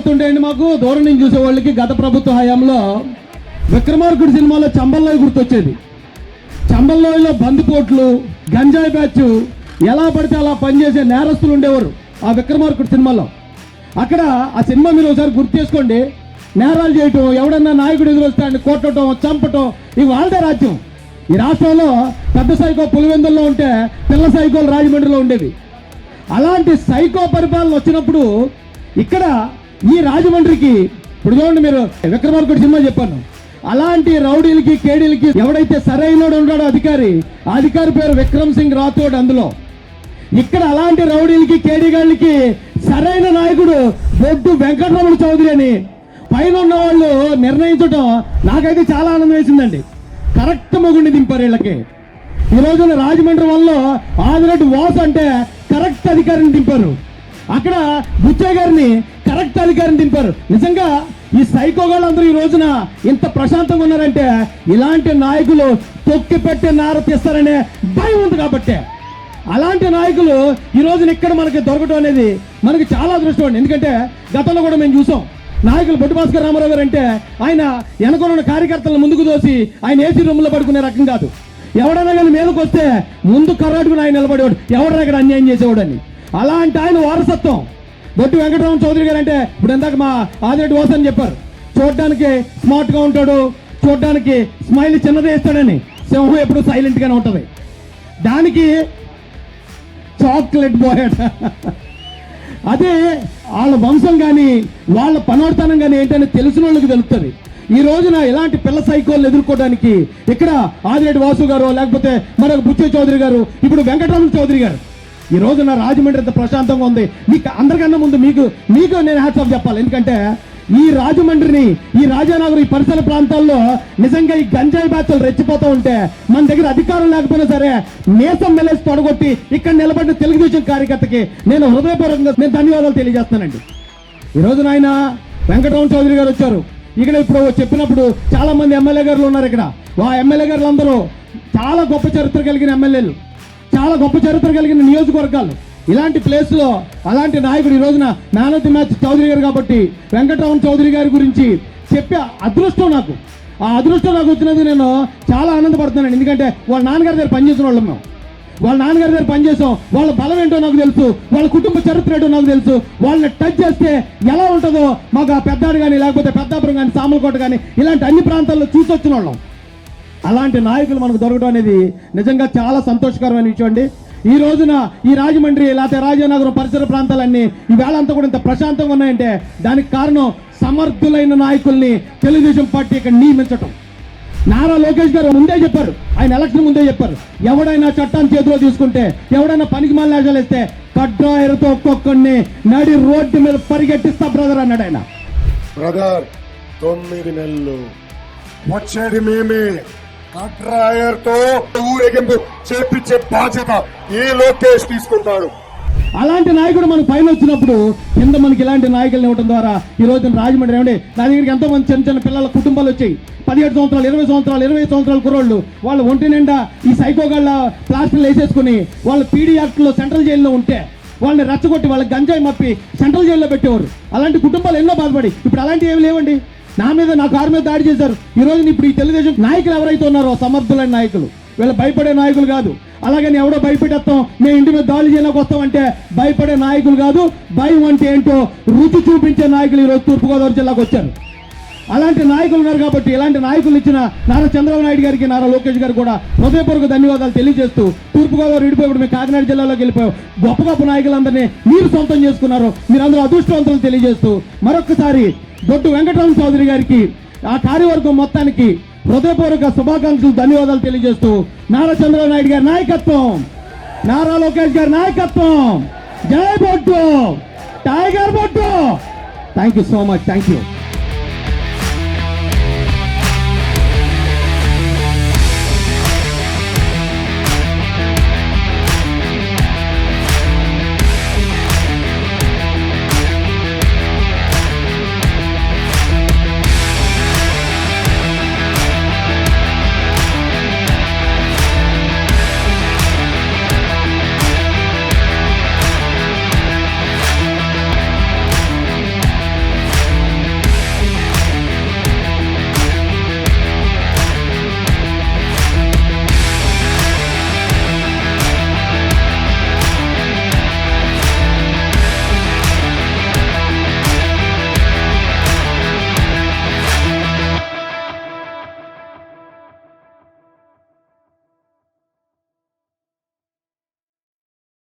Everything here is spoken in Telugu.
గుర్తొస్తుంటాయండి మాకు దూరం నుంచి చూసే వాళ్ళకి గత ప్రభుత్వ హయాంలో విక్రమార్కుడు సినిమాలో చంబల్లోయ గుర్తొచ్చేది. చంబల్లోయలో బందిపోట్లు, గంజాయి బ్యాచ్ ఎలా పడితే అలా పనిచేసే నేరస్తులు ఉండేవారు ఆ విక్రమార్కుడు సినిమాలో. అక్కడ ఆ సినిమా మీరు ఒకసారి గుర్తు చేసుకోండి. నేరాలు చేయటం, ఎవడన్నా నాయకుడు ఎదురొస్తాడని కొట్టడం, చంపటం, ఇవి వాళ్ళదే రాజ్యం. ఈ రాష్ట్రంలో పెద్ద సైకో పులివెందుల్లో ఉంటే పిల్ల సైకోలు రాజమండ్రిలో ఉండేవి. అలాంటి సైకో పరిపాలన వచ్చినప్పుడు ఇక్కడ ఈ రాజమండ్రికి ఇప్పుడు చూడండి, మీరు విక్రమార్కుడు సినిమా చెప్పాను, అలాంటి రౌడీలకి కేడీలకి ఎవడైతే సరైనోడు ఉన్నాడో అధికారి, ఆ అధికారి పేరు విక్రమ్ సింగ్ రాథోడ్. అందులో ఇక్కడ అలాంటి రౌడీలకి కేడీగాళ్ళకి సరైన నాయకుడు బొడ్డు వెంకటరమణ చౌదరి అని పైన ఉన్న వాళ్ళు నిర్ణయించడం నాకైతే చాలా ఆనందం వేసిందండి. కరెక్ట్ మొగుడిని దింపారు వీళ్ళకి. ఈ రోజున రాజమండ్రి వల్ల ఆదిరెడ్డి వాసు అంటే కరెక్ట్ అధికారిని దింపారు. అక్కడ బుచ్చయ్య గారిని కరెక్ట్ అధికారిని దింపారు. నిజంగా ఈ సైకోగాళ్ళందరూ ఈ రోజున ఇంత ప్రశాంతంగా ఉన్నారంటే ఇలాంటి నాయకులు తొక్కి పెట్టే నార తీస్తారనే భయం ఉంది కాబట్టి. అలాంటి నాయకులు ఈ రోజున ఇక్కడ మనకి దొరకడం అనేది మనకి చాలా అదృష్టం అండి. ఎందుకంటే గతంలో కూడా మేము చూసాం నాయకులు బొడ్డు భాస్కర్ రామారావు గారు అంటే ఆయన వెనకొన్న కార్యకర్తలను ముందుకు దోసి ఆయన ఏసీ రూమ్లో పడుకునే రకం కాదు. ఎవడైనా కానీ మీదకి వస్తే ముందు కర్రాటుకుని ఆయన నిలబడేవాడు, ఎవడైనా అక్కడ అన్యాయం చేసేవాడని. అలాంటి ఆయన వారసత్వం బొడ్డు వెంకటరమణ చౌదరి గారు అంటే ఇప్పుడు ఇందాక మా ఆదిరెడ్డి వాసు అని చెప్పారు, చూడడానికి స్మార్ట్గా ఉంటాడు, చూడడానికి స్మైల్ చిన్నదే ఇస్తాడని. సింహం ఎప్పుడు సైలెంట్గానే ఉంటుంది. దానికి చాక్లెట్ బాయ్ అట. అదే వాళ్ళ వంశం కానీ వాళ్ళ పనోడతనం కానీ ఏంటని తెలిసిన వాళ్ళకి తెలుస్తుంది. ఈ రోజున ఇలాంటి పిల్ల సైకోలను ఎదుర్కోవడానికి ఇక్కడ ఆదిరెడ్డి వాసు గారు, లేకపోతే మరొక బుచ్చయ్య చౌదరి గారు, ఇప్పుడు వెంకటరమణ చౌదరి గారు, ఈ రోజున రాజమండ్రి ఎంత ప్రశాంతంగా ఉంది. మీకు అందరికన్నా ముందు మీకు నేను హ్యాట్స్ ఆఫ్ చెప్పాలి. ఎందుకంటే ఈ రాజమండ్రిని, ఈ రాజానగరం, ఈ పరిసర ప్రాంతాల్లో నిజంగా ఈ గంజాయి బ్యాచ్లు రెచ్చిపోతూ ఉంటే మన దగ్గర అధికారం లేకపోయినా సరే నేసం మెలేసి తొడగొట్టి ఇక్కడ నిలబడిన తెలుగుదేశం కార్యకర్తకి నేను హృదయపూర్వకంగా ధన్యవాదాలు తెలియజేస్తానండి. ఈ రోజున ఆయన వెంకటరమణ చౌదరి గారు వచ్చారు. ఇక్కడ ఇప్పుడు చెప్పినప్పుడు చాలా మంది ఎమ్మెల్యే గారులు ఉన్నారు. ఇక్కడ ఆ ఎమ్మెల్యే గారులు అందరూ చాలా గొప్ప చరిత్ర కలిగిన ఎమ్మెల్యేలు, చాలా గొప్ప చరిత్ర కలిగిన నియోజకవర్గాలు. ఇలాంటి ప్లేస్లో అలాంటి నాయకుడు ఈ రోజున man of the match Chowdary garu కాబట్టి వెంకటరమణ చౌదరి గారి గురించి చెప్పే అదృష్టం నాకు, ఆ అదృష్టం నాకు వచ్చినందుకు నేను చాలా ఆనందపడుతున్నాను. ఎందుకంటే వాళ్ళ నాన్నగారి దగ్గర పనిచేసిన వాళ్ళం మేము, వాళ్ళ నాన్నగారి దగ్గర పనిచేసాం. వాళ్ళ బలం ఏంటో నాకు తెలుసు, వాళ్ళ కుటుంబ చరిత్ర ఏంటో నాకు తెలుసు. వాళ్ళని టచ్ చేస్తే ఎలా ఉంటుందో మాకు ఆ పెద్దాడు కానీ, లేకపోతే పెద్దాపురం కానీ, సామలకోట కానీ ఇలాంటి అన్ని ప్రాంతాల్లో చూసి వచ్చిన వాళ్ళం. అలాంటి నాయకులు మనకు దొరకడం అనేది నిజంగా చాలా సంతోషకరమైన విషయం అండి. ఈ రోజున ఈ రాజమండ్రి లేకపోతే రాజానగరం పరిసర ప్రాంతాలన్నీ ఈవేళ అంతా కూడా ఇంత ప్రశాంతంగా ఉన్నాయంటే దానికి కారణం సమర్థులైన నాయకుల్ని తెలుగుదేశం పార్టీ ఇక్కడ నియమించటం. నారా లోకేష్ గారు ముందే చెప్పారు, ఆయన ఎలక్షన్ ముందే చెప్పారు, ఎవడైనా చట్టాన్ని చేతిలో తీసుకుంటే, ఎవడైనా పనికి మాలిన వేషాలు వేస్తే కడ్రాయలతో ఒక్కొక్కడిని నడి రోడ్డు మీద పరిగెట్టిస్తా బ్రదర్ అన్నాడు ఆయన. బ్రదర్ 9 నెలలు వచ్చేది మేమే, కడ్రాయర్తో ఊరేగింపు చేపించే బాధ్యత ఈ లోకేష్ తీసుకుంటాడు. అలాంటి నాయకుడు మనకు పైన వచ్చినప్పుడు కింద మనకి ఇలాంటి నాయకులను ఇవ్వడం ద్వారా ఈ రోజు రాజమండ్రి ఏమండి నా దగ్గరికి ఎంతో మంది చిన్న చిన్న పిల్లల కుటుంబాలు వచ్చాయి. 17 సంవత్సరాలు, 20 సంవత్సరాలు, 20 సంవత్సరాల కుర్రోళ్ళు, వాళ్ళు ఒంటి నిండా ఈ సైకోగాళ్ళ ప్లాస్టర్లు వేసేసుకుని వాళ్ళు పీడీ యాక్ట్లో సెంట్రల్ జైల్లో ఉంటే వాళ్ళని రెచ్చగొట్టి వాళ్ళకి గంజాయి మప్పి సెంట్రల్ జైల్లో పెట్టేవారు. అలాంటి కుటుంబాలు ఎన్నో బాధపడి ఇప్పుడు అలాంటివి ఏమి లేవండి. నా కారు మీద దాడి చేశారు. ఈ రోజు ఇప్పుడు ఈ తెలుగుదేశం నాయకులు ఎవరైతే ఉన్నారో సమర్థులైన నాయకులు, వీళ్ళు భయపడే నాయకులు కాదు. అలాగని ఎవడో భయపెట్టేస్తాం, మేము ఇంటి మీద దాడి చేయడానికి వస్తామంటే భయపడే నాయకులు కాదు. భయం అంటే ఏంటో రుచి చూపించే నాయకులు ఈరోజు తూర్పుగోదావరి జిల్లాకు వచ్చారు. అలాంటి నాయకులు ఉన్నారు కాబట్టి ఇలాంటి నాయకులు ఇచ్చిన నారా చంద్రబాబు నాయుడు గారికి, నారా లోకేష్ గారికి కూడా హృదయపూర్వక ధన్యవాదాలు తెలియజేస్తూ తూర్పుగోదావరి విడిపోయి మేము కాకినాడ జిల్లాలోకి వెళ్ళిపోయాం. గొప్ప గొప్ప నాయకులందరినీ మీరు సొంతం చేసుకున్నారు. మీరందరూ అదృష్టవంతులు తెలియజేస్తూ మరొకసారి బొడ్డు వెంకటరమణ చౌదరి గారికి, ఆ కార్యవర్గం మొత్తానికి హృదయపూర్వక శుభాకాంక్షలు, ధన్యవాదాలు తెలియజేస్తూ నారా చంద్రబాబు నాయుడు గారి నాయకత్వం, నారా లోకేష్ గారి నాయకత్వం, జై బొడ్డు, టైగర్ బొడ్డు. Thank you so much. Thank you.